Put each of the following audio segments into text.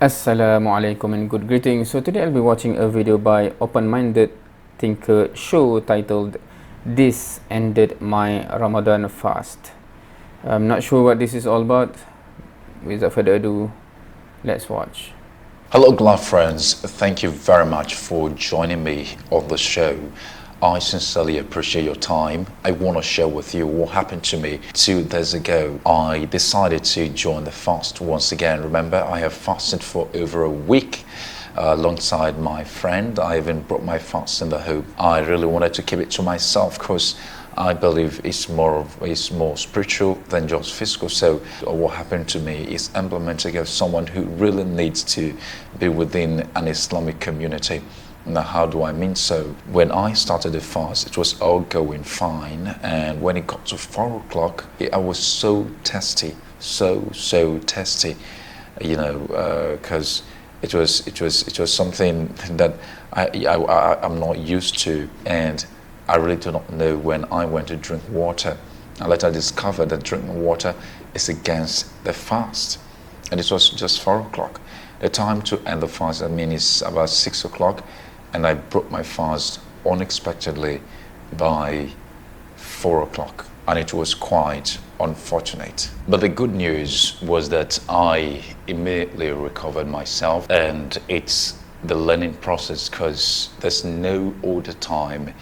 Assalamu alaikum and good greetings. So today I'll be watching a video by Open-Minded Thinker show titled "This Ended My Ramadan Fast." I'm not sure what this is all about. Without further ado, let's watch. Hello, glad friends. Thank you very much for joining me on the show. I sincerely appreciate your time. I want to share with you what happened to me 2 days ago. I decided to join the fast once again. Remember, I have fasted for over a week alongside my friend. I even brought my fast in the hope. I really wanted to keep it to myself because I believe it's more spiritual than just physical. So what happened to me is emblematic of someone who really needs to be within an Islamic community. Now, how do I mean so? When I started the fast, it was all going fine, and when it got to 4 o'clock, I was so testy, so testy, because it was something that I'm not used to, and I really do not know when I went to drink water. And later I discovered that drinking water is against the fast, and it was just 4 o'clock. The time to end the fast, is about 6 o'clock. And I broke my fast unexpectedly by 4 o'clock, and it was quite unfortunate. But the good news was that I immediately recovered myself, and it's the learning process, because there's no other time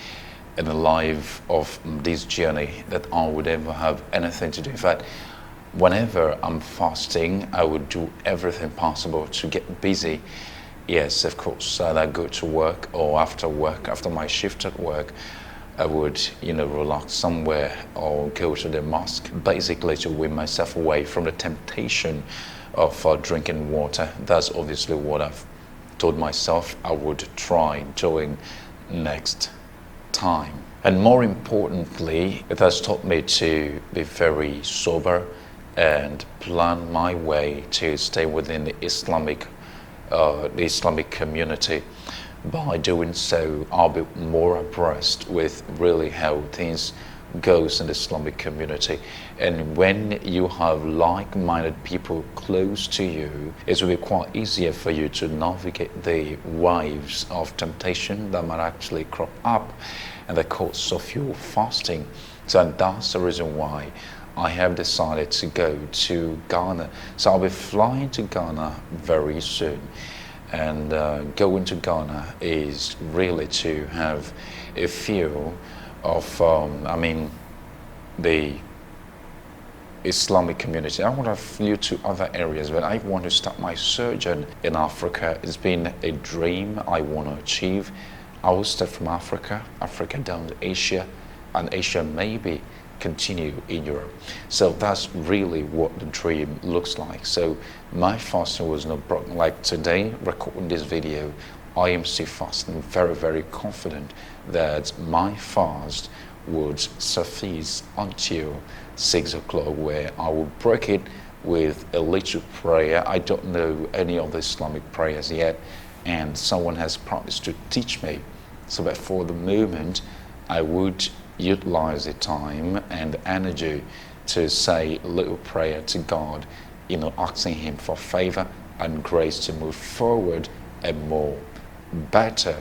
in the life of this journey that I would ever have anything to do. In fact, whenever I'm fasting, I would do everything possible to get busy. Yes, of course, I go to work, or after work, after my shift at work, I would, relax somewhere or go to the mosque, basically to wean myself away from the temptation of drinking water. That's obviously what I've told myself I would try doing next time. And more importantly, it has taught me to be very sober and plan my way to stay within the Islamic community. By doing so, I'll be more abreast with really how things goes in the Islamic community. And when you have like-minded people close to you, it will be quite easier for you to navigate the waves of temptation that might actually crop up in the course of your fasting. So that's the reason why I have decided to go to Ghana. So I'll be flying to Ghana very soon. And going to Ghana is really to have a feel of, the Islamic community. I want to flew to other areas, but I want to start my sojourn in Africa. It's been a dream I want to achieve. I will start from Africa down to Asia, and Asia maybe continue in Europe. So that's really what the dream looks like. So my fasting was not broken. Like today, recording this video, I am still fasting, very, very confident that my fast would suffice until 6 o'clock, where I will break it with a little prayer. I don't know any of the Islamic prayers yet, and someone has promised to teach me. So that for the moment, I would utilize the time and energy to say a little prayer to God, asking Him for favor and grace to move forward and more better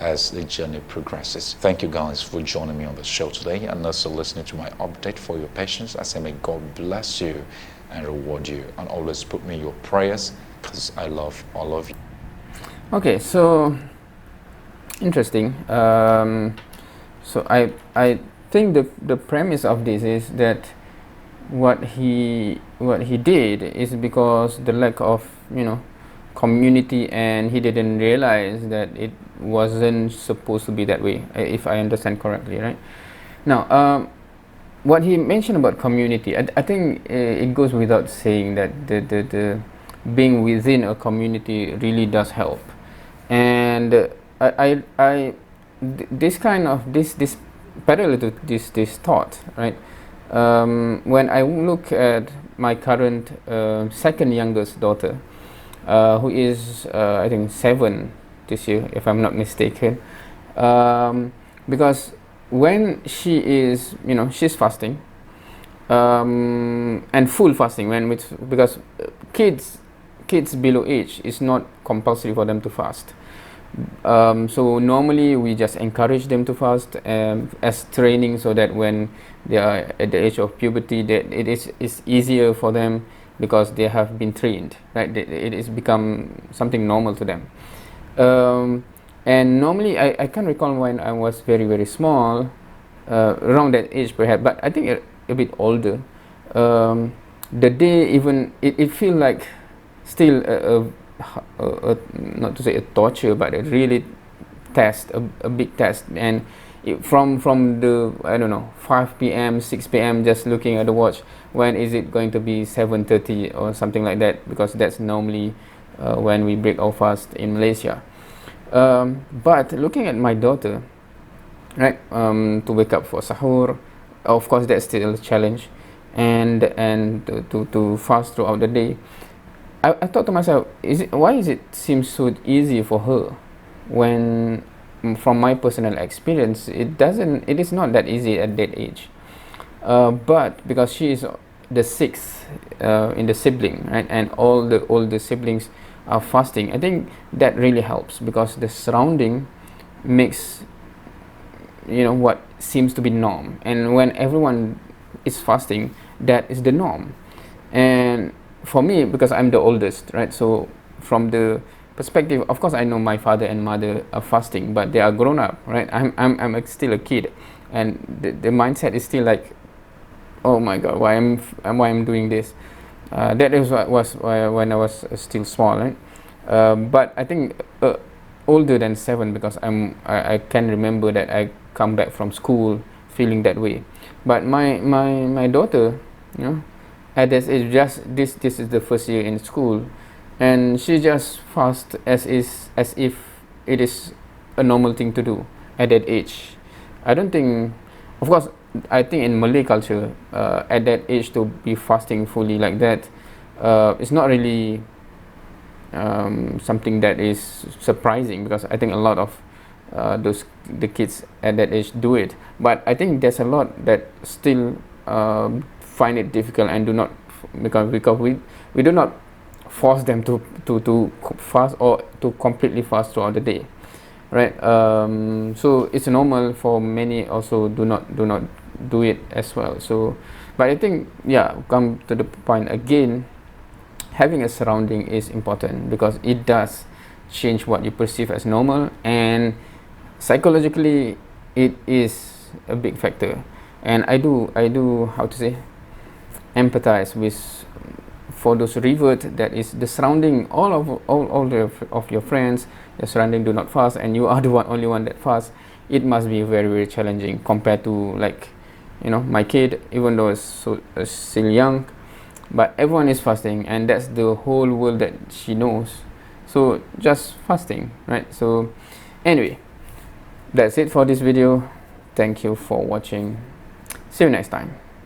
as the journey progresses. Thank you guys for joining me on the show today, and also listening to my update. For your patience. I say may God bless you and reward you, and always put me in your prayers, because I love all of you. Okay, so interesting. So I think the premise of this is that what he did is because the lack of community, and he didn't realize that it wasn't supposed to be that way, if I understand correctly, right? Now, what he mentioned about community, I think it goes without saying that the being within a community really does help. And this parallel to this thought, right? When I look at my current second youngest daughter, who is I think 7 this year, if I'm not mistaken, because when she is, she's fasting, and full fasting, because kids kids below age, it's not compulsory for them to fast. So normally we just encourage them to fast as training, so that when they are at the age of puberty, that it's easier for them because they have been trained, right? It is become something normal to them. And normally I can't recall when I was very small, around that age perhaps, but I think a bit older, the day even it feel like still not to say a torture, but a really test, a big test. And from the, I don't know, 5 p.m. 6 p.m. just looking at the watch, when is it going to be 7:30 or something like that, because that's normally when we break our fast in Malaysia. But looking at my daughter, right, to wake up for sahur, of course that's still a challenge, and to fast throughout the day. I thought to myself, why is it seems so easy for her, when from my personal experience it is not that easy at that age. But because she is the sixth in the sibling, right, and all the siblings are fasting, I think that really helps, because the surrounding makes, you know, what seems to be norm, and when everyone is fasting, that is the norm. And for me, because I'm the oldest, right, so from the perspective, of course I know my father and mother are fasting, but they are grown up, right? I'm still a kid, and the mindset is still like, oh my god, why I'm doing this. That is what was when I was still small, right? But I think older than 7, because I can remember that I come back from school feeling that way. But my daughter, you know, at this age, just this is the first year in school, and she just fast as if it is a normal thing to do at that age. I don't think, of course, I think in Malay culture, at that age to be fasting fully like that, it's not really something that is surprising, because I think a lot of the kids at that age do it. But I think there's a lot that still find it difficult and do not, because we do not force them to fast or to completely fast throughout the day, right? So it's normal for many also do not do it as well. So, but I think, yeah, come to the point again, having a surrounding is important, because it does change what you perceive as normal, and psychologically it is a big factor. And I do how to say, empathize with, for those revert, that is the surrounding, all of your friends, the surrounding do not fast, and you are the only one that fasts. It must be very challenging compared to, like, you know, my kid, even though it's still young, but everyone is fasting, and that's the whole world that she knows. So just fasting, right? So anyway, that's it for this video. Thank you for watching. See you next time.